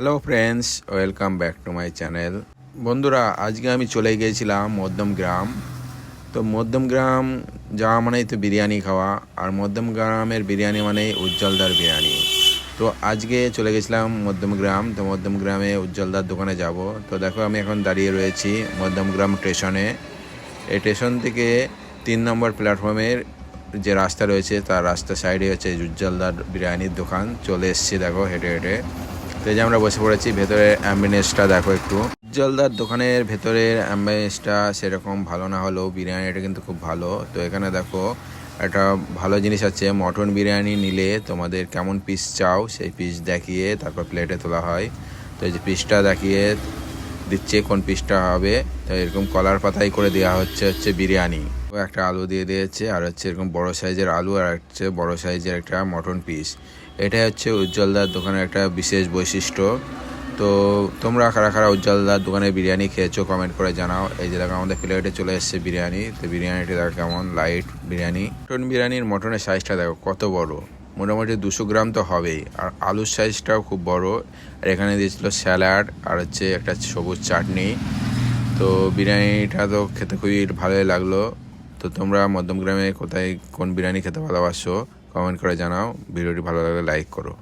Hello friends, welcome back to my channel. বন্ধুরা, আজকে আমি চলে গিয়েছিলাম মধ্যমগ্রাম। তো মধ্যমগ্রাম যাওয়া মানেই তো বিরিয়ানি খাওয়া, আর মধ্যমগ্রামের বিরিয়ানি মানেই উজ্জ্বলদার বিরিয়ানি। তো আজকে চলে গেছিলাম মধ্যমগ্রাম। তো মধ্যমগ্রামে উজ্জ্বলদার দোকানে যাব। তো দেখো, আমি এখন দাঁড়িয়ে রয়েছি মধ্যমগ্রাম স্টেশনে। এই স্টেশন থেকে 3 নম্বর প্ল্যাটফর্মের যে রাস্তা রয়েছে তার রাস্তার সাইডে হচ্ছে উজ্জ্বলদার বিরিয়ানির দোকান। চলে এসেছি দেখো, হেঁটে হেঁটে। তো এই যে আমরা বসে পড়েছি, ভেতরের অ্যাম্বিয়েন্সটা দেখো একটু। উজ্জ্বলদার দোকানের ভেতরের অ্যাম্বিয়েন্সটা সেরকম ভালো না হলেও বিরিয়ানিটা কিন্তু খুব ভালো। তো এখানে দেখো একটা ভালো জিনিস আছে, মটন বিরিয়ানি নিলে তোমাদের কেমন পিস চাও সেই পিস দেখিয়ে তারপর প্লেটে তোলা হয়। তো এই যে পিসটা দেখিয়ে দিচ্ছে কোন পিসটা হবে। তো এরকম কলার পাতায় করে দেওয়া হচ্ছে বিরিয়ানি। ও একটা আলু দিয়ে দিয়েছে, আর হচ্ছে এরকম বড় সাইজের আলু, আর হচ্ছে বড় সাইজের একটা মটন পিস। এটাই হচ্ছে উজ্জ্বলদার দোকানের একটা বিশেষ বৈশিষ্ট্য। তো তোমরা কারা কারা উজ্জ্বলদার দোকানে বিরিয়ানি খেয়েছো কমেন্ট করে জানাও। এই যে দেখো, আমাদের প্লেটে চলে এসেছে বিরিয়ানি। তো বিরিয়ানিটা দেখো কেমন লাইট বিরিয়ানি। মটন বিরিয়ানির মটনের সাইজটা দেখো কত বড়, মোটামুটি 200 গ্রাম তো হবেই। আর আলুর সাইজটাও খুব বড়। আর এখানে দিয়েছিল স্যালাড, আর হচ্ছে একটা সবুজ চাটনি। তো বিরিয়ানিটা তো খেতে খুবই ভালোই লাগলো। তো তোমরা মধ্যমগ্রামে কোথায় কোন বিরিয়ানি খেতে ভালোবাসো কমেন্ট করে জানাও। ভিডিওটি ভালো লাগলে লাইক করো।